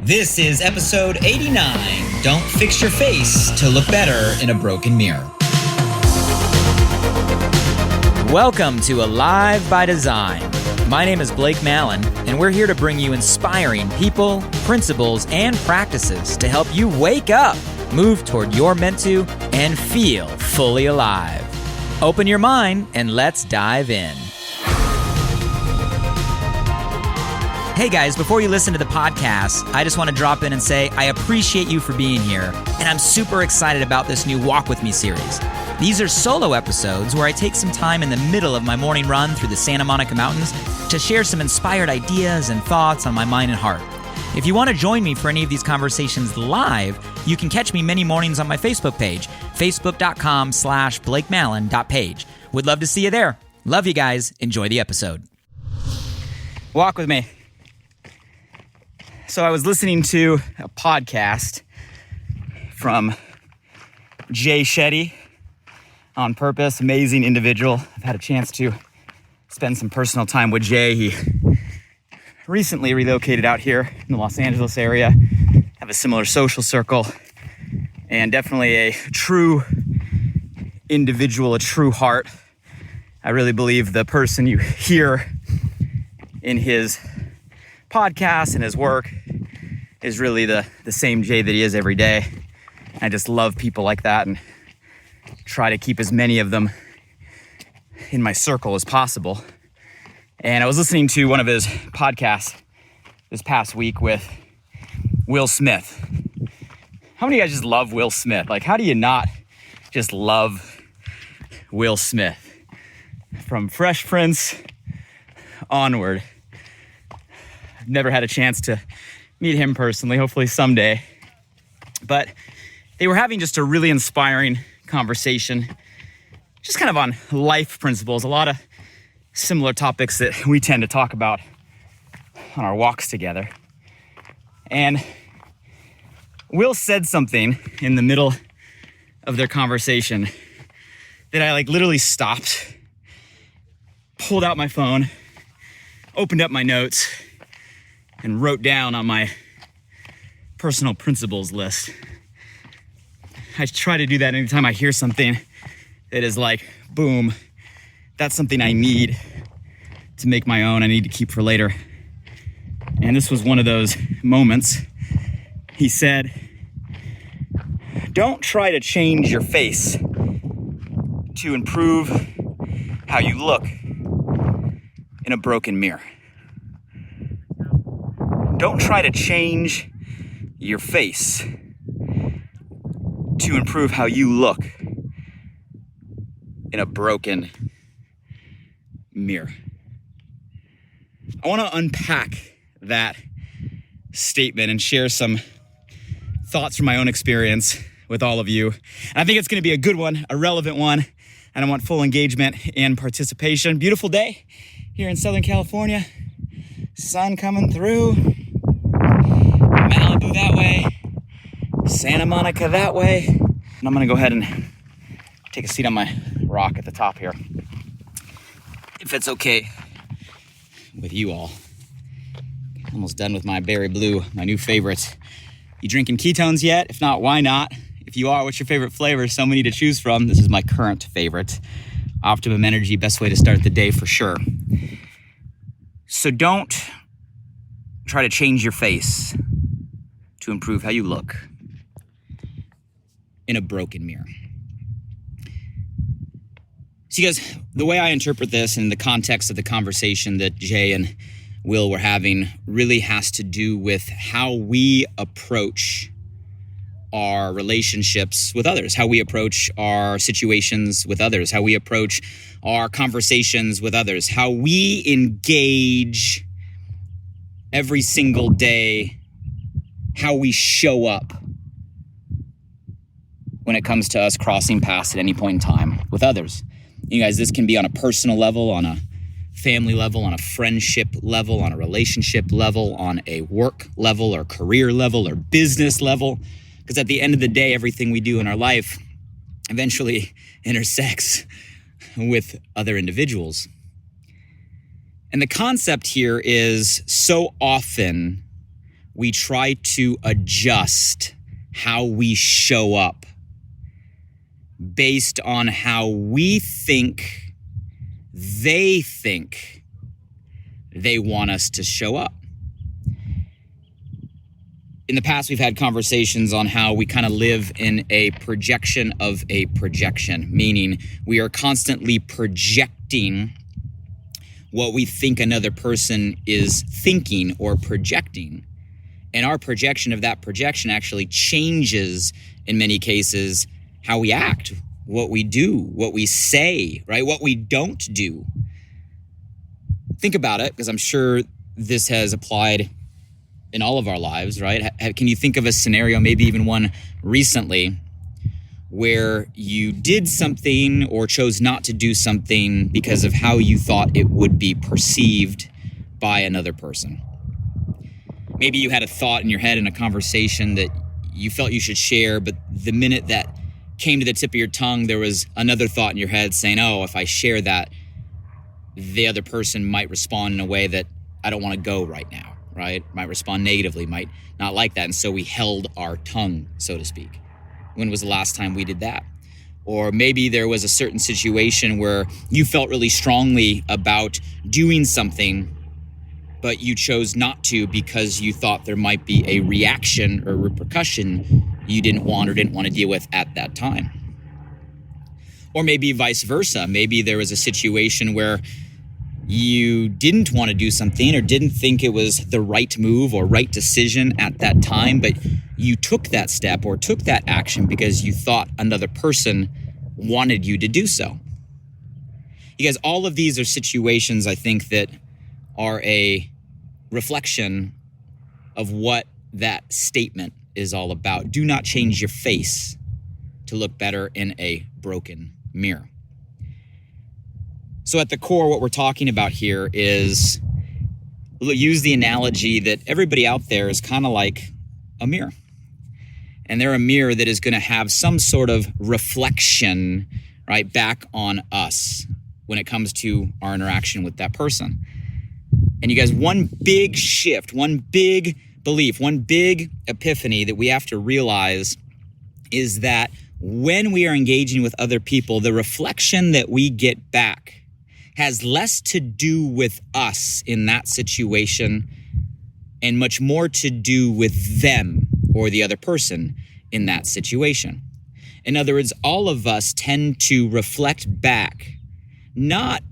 This is episode 89, Don't Fix Your Face to Look Better in a Broken Mirror. Welcome to Alive by Design. My name is Blake Mallon, and we're here to bring you inspiring people, principles, and practices to help you wake up, move toward your meant to, and feel fully alive. Open your mind and let's dive in. Hey guys, before you listen to the podcast, I just want to drop in and say I appreciate you for being here, and I'm super excited about this new Walk With Me series. These are solo episodes where I take some time in the middle of my morning run through the Santa Monica Mountains to share some inspired ideas and thoughts on my mind and heart. If you want to join me for any of these conversations live, you can catch me many mornings on my Facebook page, facebook.com/BlakeMallon.page. Would love to see you there. Love you guys. Enjoy the episode. Walk with me. So I was listening to a podcast from Jay Shetty, On Purpose, amazing individual. I've had a chance to spend some personal time with Jay. He recently relocated out here in the Los Angeles area, have a similar social circle, and definitely a true individual, a true heart. I really believe the person you hear in his podcast and his work is really the same Jay that he is every day. I just love people like that and try to keep as many of them in my circle as possible. And I was listening to one of his podcasts this past week with Will Smith. How many of you guys just love Will Smith? Like, how do you not just love Will Smith? From Fresh Prince onward. I've never had a chance to meet him personally, hopefully someday. But they were having just a really inspiring conversation, just kind of on life principles, a lot of similar topics that we tend to talk about on our walks together. And Will said something in the middle of their conversation that I literally stopped, pulled out my phone, opened up my notes, and wrote down on my personal principles list. I try to do that anytime I hear something that is like, boom, that's something I need to make my own, I need to keep for later. And this was one of those moments. He said, don't try to change your face to improve how you look in a broken mirror. Don't try to change your face to improve how you look in a broken mirror. I want to unpack that statement and share some thoughts from my own experience with all of you. And I think it's going to be a good one, a relevant one, and I want full engagement and participation. Beautiful day here in Southern California. Sun coming through. Malibu that way. Santa Monica that way. And I'm going to go ahead and take a seat on my rock at the top here, if it's okay with you all. Almost done with my berry blue, my new favorite. You drinking ketones yet? If not, why not? If you are, what's your favorite flavor? So many to choose from. This is my current favorite. Optimum Energy, best way to start the day for sure. So don't try to change your face to improve how you look in a broken mirror. So you guys, the way I interpret this in the context of the conversation that Jay and Will were having really has to do with how we approach our relationships with others, how we approach our situations with others, how we approach our conversations with others, how we engage every single day, how we show up when it comes to us crossing paths at any point in time with others. You guys, this can be on a personal level, on a family level, on a friendship level, on a relationship level, on a work level or career level or business level. Because at the end of the day, everything we do in our life eventually intersects with other individuals. And the concept here is so often we try to adjust how we show up based on how we think they want us to show up. In the past, we've had conversations on how we kind of live in a projection of a projection, meaning we are constantly projecting what we think another person is thinking or projecting. And our projection of that projection actually changes, in many cases, how we act, what we do, what we say, right? What we don't do. Think about it, because I'm sure this has applied in all of our lives, right? Can you think of a scenario, maybe even one recently, where you did something or chose not to do something because of how you thought it would be perceived by another person? Maybe you had a thought in your head in a conversation that you felt you should share, but the minute that came to the tip of your tongue, there was another thought in your head saying, oh, if I share that, the other person might respond in a way that I don't want to go right now, right? Might respond negatively, might not like that. And so we held our tongue, so to speak. When was the last time we did that? Or maybe there was a certain situation where you felt really strongly about doing something, but you chose not to because you thought there might be a reaction or repercussion you didn't want to deal with at that time. Or maybe vice versa. Maybe there was a situation where you didn't want to do something or didn't think it was the right move or right decision at that time, but you took that step or took that action because you thought another person wanted you to do so. You guys, all of these are situations, I think, that are a reflection of what that statement is all about. Do not change your face to look better in a broken mirror. So at the core, what we're talking about here is, we'll use the analogy that everybody out there is kind of like a mirror. And they're a mirror that is going to have some sort of reflection, right, back on us when it comes to our interaction with that person. And you guys, one big shift, one big belief, one big epiphany that we have to realize is that when we are engaging with other people, the reflection that we get back has less to do with us in that situation and much more to do with them or the other person in that situation. In other words, all of us tend to reflect back, not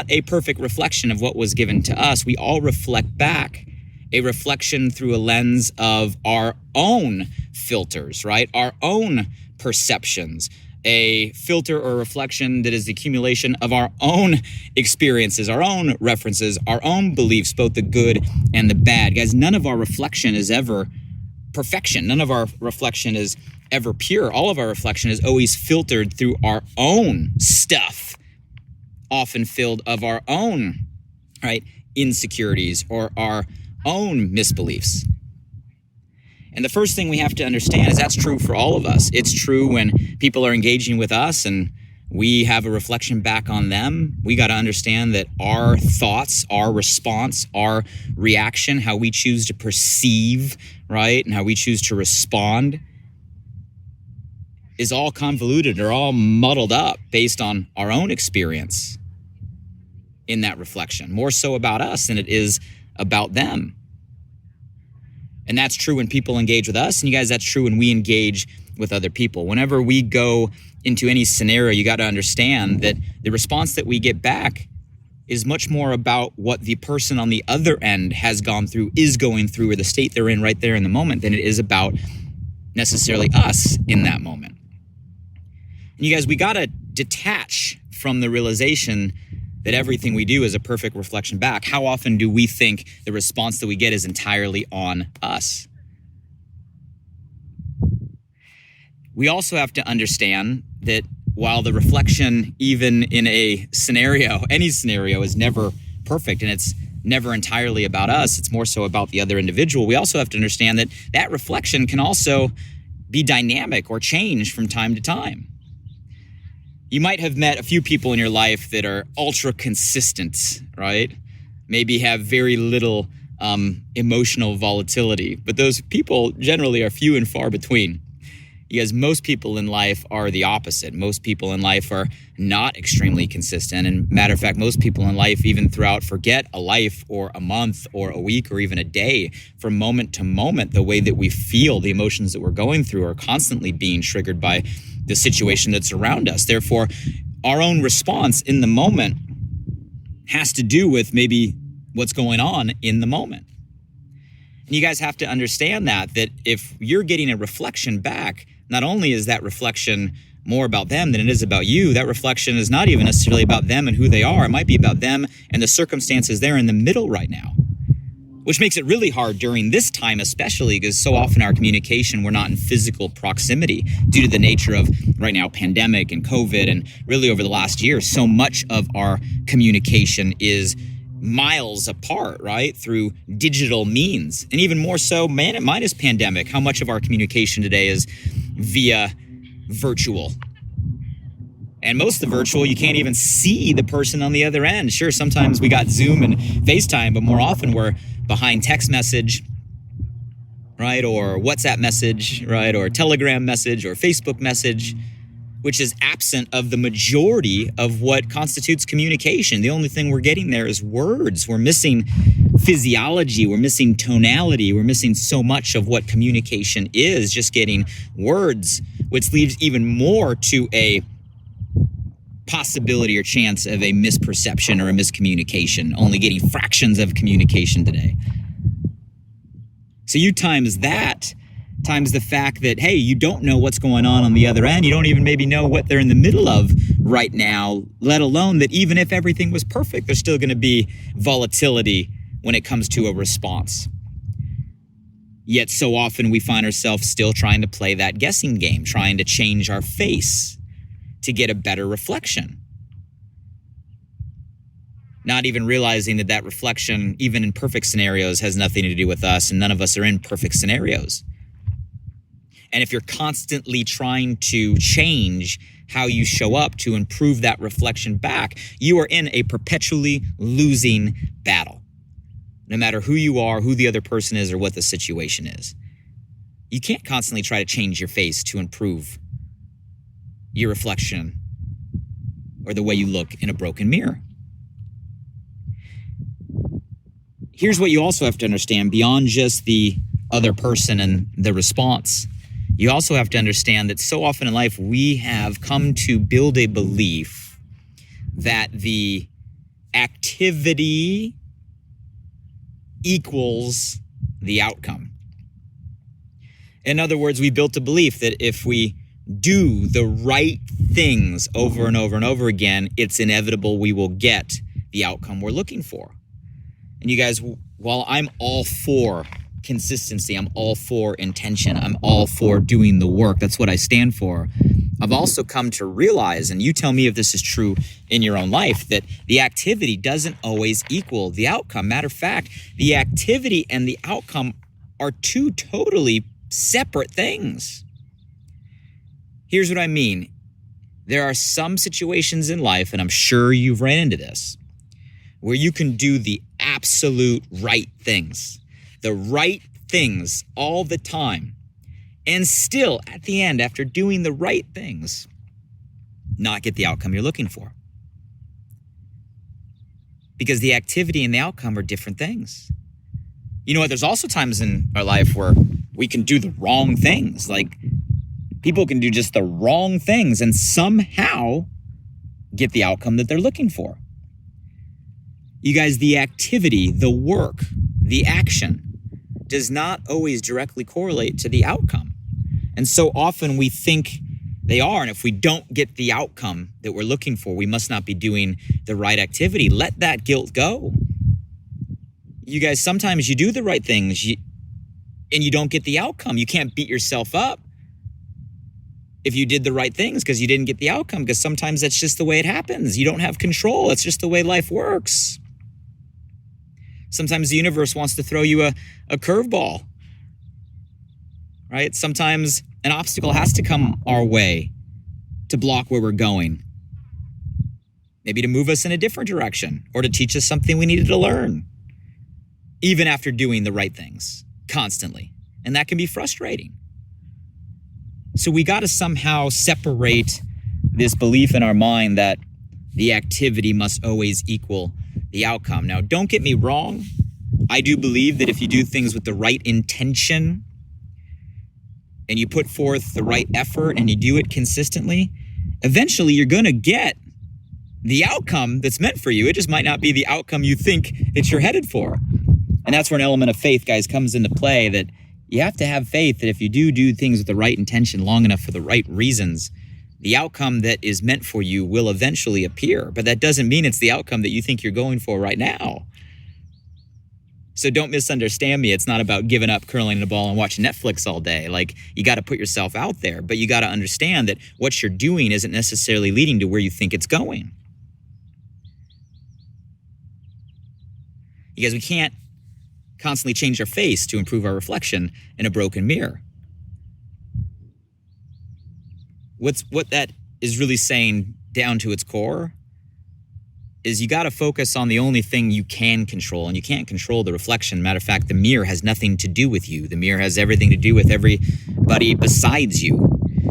a perfect reflection of what was given to us. We all reflect back a reflection through a lens of our own filters, right? Our own perceptions, a filter or reflection that is the accumulation of our own experiences, our own references, our own beliefs, both the good and the bad. Guys, none of our reflection is ever perfection. None of our reflection is ever pure. All of our reflection is always filtered through our own stuff, often filled of our own, right, insecurities or our own misbeliefs. And the first thing we have to understand is that's true for all of us. It's true when people are engaging with us and we have a reflection back on them. We got to understand that our thoughts, our response, our reaction, how we choose to perceive, right, and how we choose to respond is all convoluted or all muddled up based on our own experience in that reflection, more so about us than it is about them. And that's true when people engage with us. And you guys, that's true when we engage with other people. Whenever we go into any scenario, you got to understand that the response that we get back is much more about what the person on the other end has gone through, is going through, or the state they're in right there in the moment than it is about necessarily us in that moment. And you guys, we got to detach from the realization that everything we do is a perfect reflection back. How often do we think the response that we get is entirely on us? We also have to understand that while the reflection, even in a scenario, any scenario, is never perfect and it's never entirely about us, it's more so about the other individual, we also have to understand that that reflection can also be dynamic or change from time to time. You might have met a few people in your life that are ultra consistent, right? Maybe have very little emotional volatility. But those people generally are few and far between. Because most people in life are the opposite. Most people in life are not extremely consistent. And matter of fact, most people in life, even throughout, forget a life or a month or a week or even a day. From moment to moment, the way that we feel, the emotions that we're going through are constantly being triggered by the situation that's around us. Therefore, our own response in the moment has to do with maybe what's going on in the moment. And you guys have to understand that if you're getting a reflection back, not only is that reflection more about them than it is about you, that reflection is not even necessarily about them and who they are. It might be about them and the circumstances they're in the middle right now, which makes it really hard during this time, especially because so often our communication, we're not in physical proximity due to the nature of right now pandemic and COVID. And really over the last year, so much of our communication is miles apart, right? Through digital means. And even more so, minus pandemic, how much of our communication today is via virtual. And most of the virtual, you can't even see the person on the other end. Sure, sometimes we got Zoom and FaceTime, but more often we're behind text message, right? Or WhatsApp message, right? Or Telegram message or Facebook message, which is absent of the majority of what constitutes communication. The only thing we're getting there is words. We're missing physiology. We're missing tonality. We're missing so much of what communication is, just getting words, which leaves even more to a possibility or chance of a misperception or a miscommunication, only getting fractions of communication today. So you times that, times the fact that, hey, you don't know what's going on the other end. You don't even maybe know what they're in the middle of right now, let alone that even if everything was perfect, there's still going to be volatility when it comes to a response. Yet so often we find ourselves still trying to play that guessing game, trying to change our face to get a better reflection. Not even realizing that reflection, even in perfect scenarios, has nothing to do with us, and none of us are in perfect scenarios. And if you're constantly trying to change how you show up to improve that reflection back, you are in a perpetually losing battle. No matter who you are, who the other person is, or what the situation is. You can't constantly try to change your face to improve your reflection or the way you look in a broken mirror. Here's what you also have to understand beyond just the other person and the response. You also have to understand that so often in life, we have come to build a belief that the activity equals the outcome. In other words, we built a belief that if we do the right things over and over and over again, it's inevitable we will get the outcome we're looking for. And you guys, while I'm all for consistency, I'm all for intention, I'm all for doing the work, that's what I stand for, I've also come to realize, and you tell me if this is true in your own life, that the activity doesn't always equal the outcome. Matter of fact, the activity and the outcome are two totally separate things. Here's what I mean. There are some situations in life, and I'm sure you've ran into this, where you can do the absolute right things all the time, and still, at the end, after doing the right things, not get the outcome you're looking for. Because the activity and the outcome are different things. You know what? There's also times in our life where we can do the wrong things. Like, people can do just the wrong things and somehow get the outcome that they're looking for. You guys, the activity, the work, the action does not always directly correlate to the outcome. And so often we think they are. And if we don't get the outcome that we're looking for, we must not be doing the right activity. Let that guilt go. You guys, sometimes you do the right things and you don't get the outcome. You can't beat yourself up if you did the right things because you didn't get the outcome, because sometimes that's just the way it happens. You don't have control. It's just the way life works. Sometimes the universe wants to throw you a curveball, right? Sometimes an obstacle has to come our way to block where we're going. Maybe to move us in a different direction or to teach us something we needed to learn. even after doing the right things constantly. And that can be frustrating. So we got to somehow separate this belief in our mind that the activity must always equal the outcome. Now, don't get me wrong. I do believe that if you do things with the right intention and you put forth the right effort and you do it consistently, eventually you're going to get the outcome that's meant for you. It just might not be the outcome you think that you're headed for. And that's where an element of faith, guys, comes into play, that you have to have faith that if you do things with the right intention long enough for the right reasons, the outcome that is meant for you will eventually appear. But that doesn't mean it's the outcome that you think you're going for right now. So don't misunderstand me. It's not about giving up, curling the ball, and watching Netflix all day. Like, you got to put yourself out there, but you got to understand that what you're doing isn't necessarily leading to where you think it's going. Because we can't constantly change our face to improve our reflection in a broken mirror. What that is really saying down to its core is you got to focus on the only thing you can control, and you can't control the reflection. Matter of fact, the mirror has nothing to do with you. The mirror has everything to do with everybody besides you.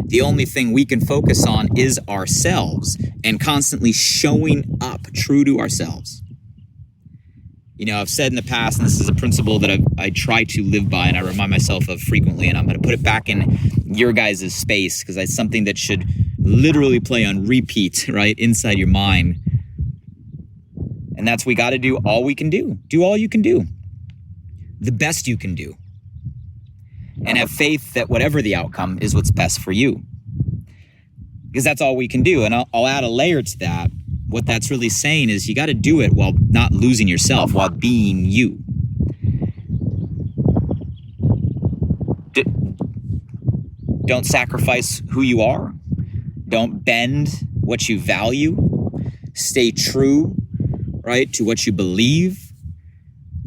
The only thing we can focus on is ourselves and constantly showing up true to ourselves. You know, I've said in the past, and this is a principle that I try to live by and I remind myself of frequently, and I'm going to put it back in your guys' space because it's something that should literally play on repeat, right, inside your mind. And that's, we got to do all we can do. Do all you can do. The best you can do. And have faith that whatever the outcome is what's best for you. Because that's all we can do. And I'll add a layer to that. What that's really saying is you got to do it while not losing yourself, while being you. Don't sacrifice who you are. Don't bend what you value. Stay true, right, to what you believe.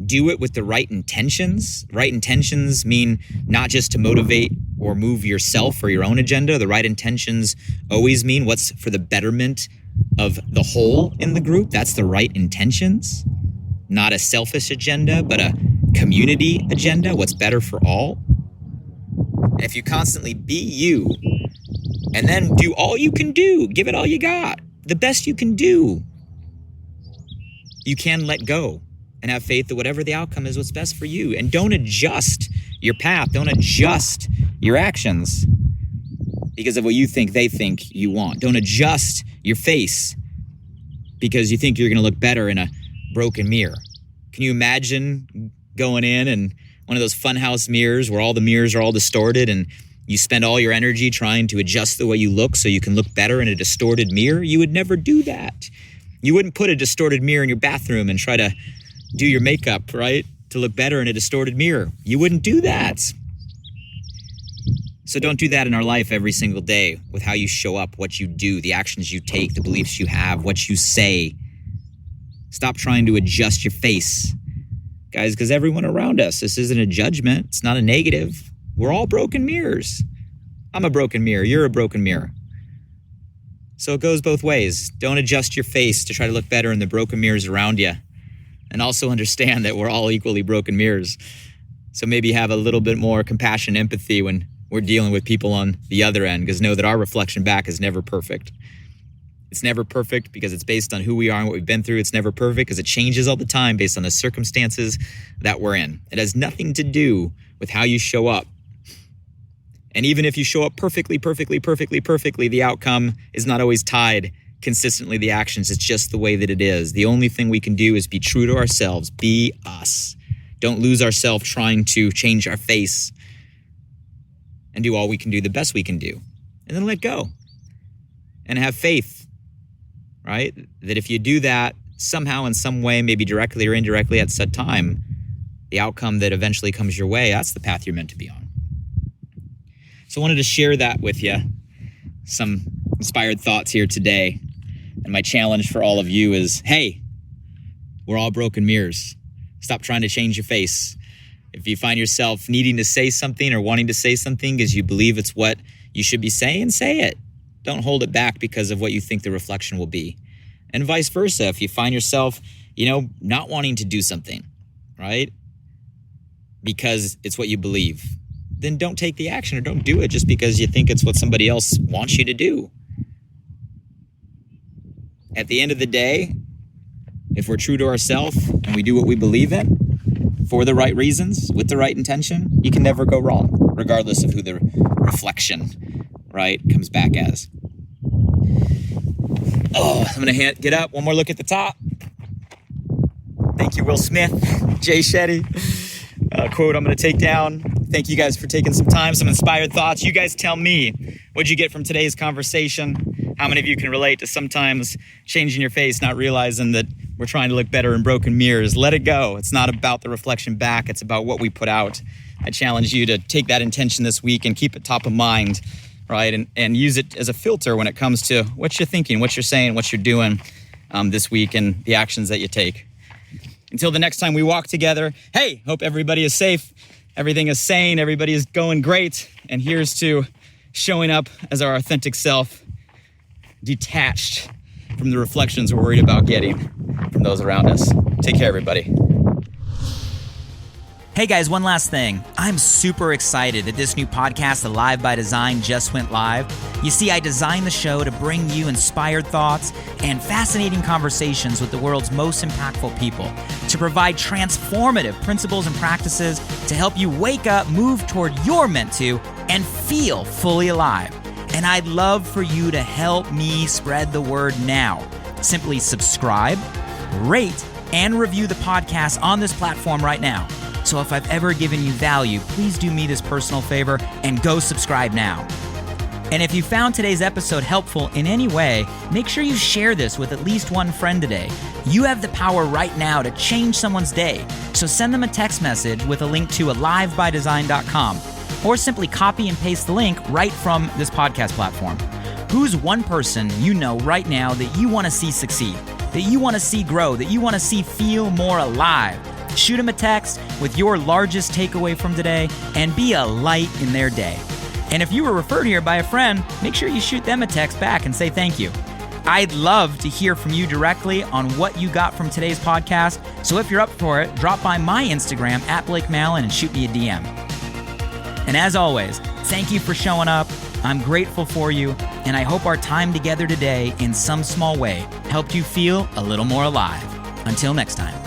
Do it with the right intentions. Right intentions mean not just to motivate or move yourself or your own agenda. The right intentions always mean what's for the betterment of the whole in the group. That's the right intentions. Not a selfish agenda, but a community agenda, what's better for all. And if you constantly be you, and then do all you can do, give it all you got, the best you can do, you can let go and have faith that whatever the outcome is, what's best for you. And don't adjust your path. Don't adjust your actions because of what you think they think you want. Don't adjust your face because you think you're going to look better in a broken mirror. Can you imagine going in and one of those funhouse mirrors where all the mirrors are all distorted and you spend all your energy trying to adjust the way you look so you can look better in a distorted mirror? You would never do that. You wouldn't put a distorted mirror in your bathroom and try to do your makeup, right, to look better in a distorted mirror. You wouldn't do that. So don't do that in our life every single day with how you show up, what you do, the actions you take, the beliefs you have, what you say. Stop trying to adjust your face, guys, because everyone around us, this isn't a judgment. It's not a negative. We're all broken mirrors. I'm a broken mirror. You're a broken mirror. So it goes both ways. Don't adjust your face to try to look better in the broken mirrors around you. And also understand that we're all equally broken mirrors. So maybe have a little bit more compassion, empathy when we're dealing with people on the other end, because know that our reflection back is never perfect. It's never perfect because it's based on who we are and what we've been through. It's never perfect because it changes all the time based on the circumstances that we're in. It has nothing to do with how you show up. And even if you show up perfectly, the outcome is not always tied consistently to the actions. It's just the way that it is. The only thing we can do is be true to ourselves, be us. Don't lose ourselves trying to change our face, and do all we can do, the best we can do. And then let go and have faith, right? That if you do that somehow in some way, maybe directly or indirectly at set time, the outcome that eventually comes your way, that's the path you're meant to be on. So I wanted to share that with you, some inspired thoughts here today. And my challenge for all of you is, hey, we're all broken mirrors. Stop trying to change your face. If you find yourself needing to say something or wanting to say something because you believe it's what you should be saying, say it. Don't hold it back because of what you think the reflection will be. And vice versa. If you find yourself, not wanting to do something, right? because it's what you believe, then don't take the action or don't do it just because you think it's what somebody else wants you to do. At the end of the day, if we're true to ourselves and we do what we believe in for the right reasons, with the right intention, you can never go wrong, regardless of who the reflection, right, comes back as. Oh, I'm going to get up. One more look at the top. Thank you, Will Smith, Jay Shetty. Quote I'm going to take down. Thank you guys for taking some time, some inspired thoughts. You guys tell me, what'd you get from today's conversation? How many of you can relate to sometimes changing your face, not realizing that we're trying to look better in broken mirrors? Let it go. It's not about the reflection back. It's about what we put out. I challenge you to take that intention this week and keep it top of mind, right? And use it as a filter when it comes to what you're thinking, what you're saying, what you're doing this week, and the actions that you take. Until the next time we walk together, hey, hope everybody is safe, everything is sane, everybody is going great, and here's to showing up as our authentic self, detached from the reflections we're worried about getting from those around us. Take care, everybody. Hey guys, one last thing. I'm super excited that this new podcast, Alive by Design, just went live. You see, I designed the show to bring you inspired thoughts and fascinating conversations with the world's most impactful people, to provide transformative principles and practices to help you wake up, move toward your meant to, and feel fully alive. And I'd love for you to help me spread the word now. Simply subscribe, rate, and review the podcast on this platform right now. So if I've ever given you value, please do me this personal favor and go subscribe now. And if you found today's episode helpful in any way, make sure you share this with at least one friend today. You have the power right now to change someone's day. So send them a text message with a link to alivebydesign.com, or simply copy and paste the link right from this podcast platform. Who's one person you know right now that you want to see succeed, that you want to see grow, that you want to see feel more alive? Shoot them a text with your largest takeaway from today and be a light in their day. And if you were referred here by a friend, make sure you shoot them a text back and say thank you. I'd love to hear from you directly on what you got from today's podcast. So if you're up for it, drop by my Instagram @BlakeMallon and shoot me a DM. And as always, thank you for showing up. I'm grateful for you, and I hope our time together today in some small way helped you feel a little more alive. Until next time.